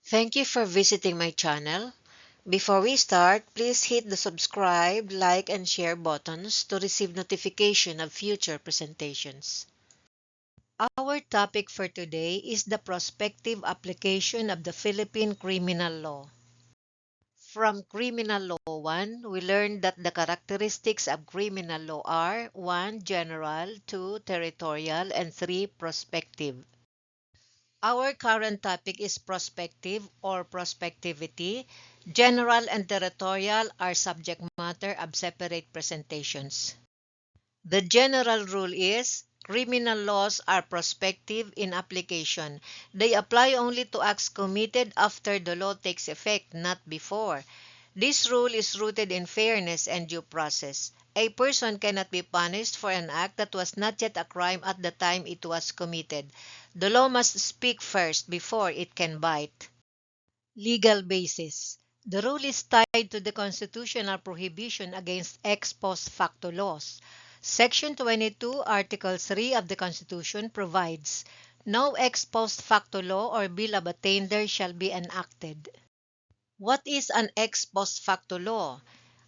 Thank you for visiting my channel. Before we start, please hit the subscribe, like, and share buttons to receive notification of future presentations. Our topic for today is the prospective application of the Philippine criminal law. From Criminal Law 1, we learned that the characteristics of criminal law are 1. General, 2. Territorial, and 3. Prospective. Our current topic is prospective or prospectivity. General and territorial are subject matter of separate presentations. The general rule is criminal laws are prospective in application. They apply only to acts committed after the law takes effect, not before. This rule is rooted in fairness and due process. A person cannot be punished for an act that was not yet a crime at the time it was committed. The law must speak first before it can bite. Legal basis. The rule is tied to the constitutional prohibition against ex post facto laws. Section 22, Article 3 of the Constitution provides, "No ex post facto law or bill of attainder shall be enacted." What is an ex post facto law?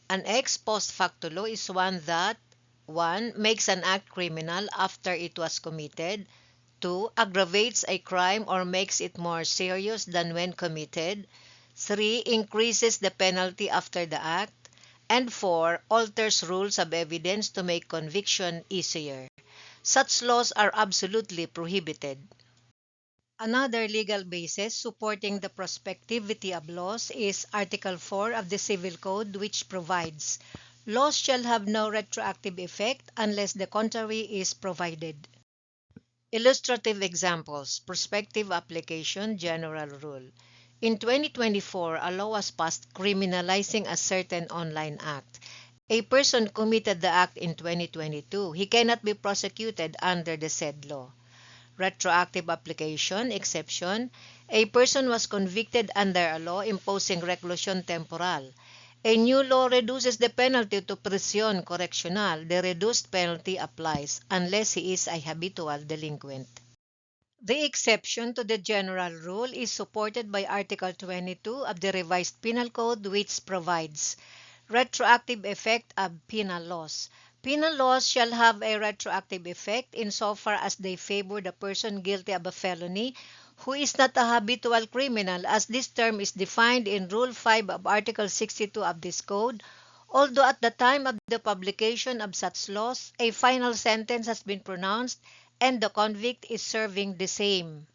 An ex post facto law is one that 1. Makes an act criminal after it was committed, 2. Aggravates a crime or makes it more serious than when committed, 3. Increases the penalty after the act, and 4. Alters rules of evidence to make conviction easier. Such laws are absolutely prohibited. Another legal basis supporting the prospectivity of laws is Article 4 of the Civil Code, which provides, "Laws shall have no retroactive effect unless the contrary is provided." Illustrative examples: prospective application, general rule. In 2024, a law was passed criminalizing a certain online act. A person committed the act in 2022. He cannot be prosecuted under the said law. Retroactive application, exception. A person was convicted under a law imposing reclusion temporal. A new law reduces the penalty to prisión correccional. The reduced penalty applies unless he is a habitual delinquent. The exception to the general rule is supported by Article 22 of the Revised Penal Code, which provides retroactive effect of penal laws. Penal laws shall have a retroactive effect insofar as they favor the person guilty of a felony who is not a habitual criminal, as this term is defined in Rule 5 of Article 62 of this code, although at the time of the publication of such laws, a final sentence has been pronounced and the convict is serving the same.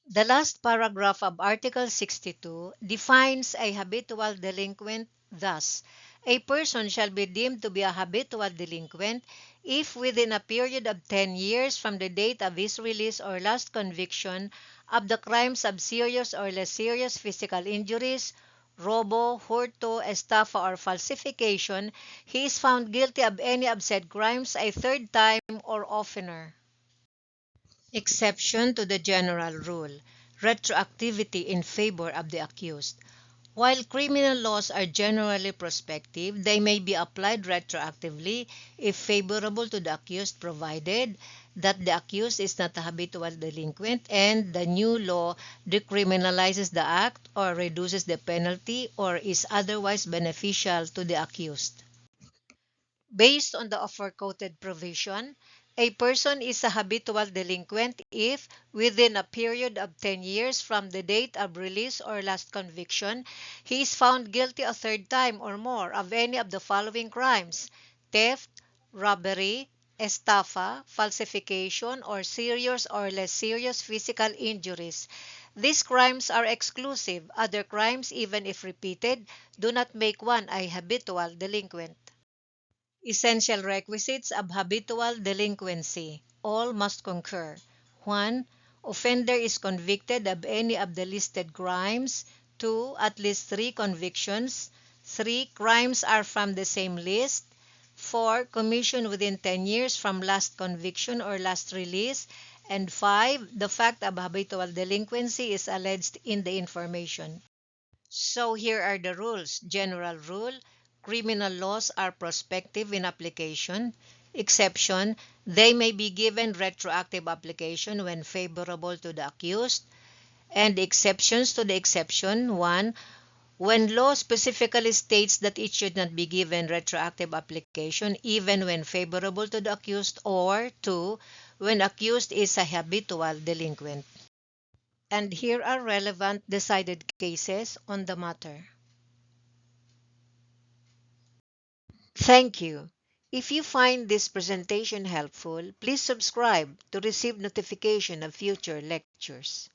The last paragraph of Article 62 defines a habitual delinquent thus: "A person shall be deemed to be a habitual delinquent if within a period of 10 years from the date of his release or last conviction of the crimes of serious or less serious physical injuries, robo, hurto, estafa, or falsification, he is found guilty of any of said crimes a third time or oftener." Exception to the general rule: retroactivity in favor of the accused. While criminal laws are generally prospective, they may be applied retroactively if favorable to the accused, provided that the accused is not a habitual delinquent and the new law decriminalizes the act or reduces the penalty or is otherwise beneficial to the accused. Based on the aforequoted provision, a person is a habitual delinquent if, within a period of 10 years from the date of release or last conviction, he is found guilty a third time or more of any of the following crimes: theft, robbery, estafa, falsification, or serious or less serious physical injuries. These crimes are exclusive. Other crimes, even if repeated, do not make one a habitual delinquent. Essential requisites of habitual delinquency. All must concur. 1. Offender is convicted of any of the listed crimes. 2. At least 3 convictions. 3. Crimes are from the same list. 4. Commission within 10 years from last conviction or last release. And 5. The fact of habitual delinquency is alleged in the information. So here are the rules. General rule: criminal laws are prospective in application. Exception: they may be given retroactive application when favorable to the accused. And the exceptions to the exception: 1. When law specifically states that it should not be given retroactive application even when favorable to the accused, or 2. When accused is a habitual delinquent. And here are relevant decided cases on the matter. Thank you. If you find this presentation helpful, please subscribe to receive notification of future lectures.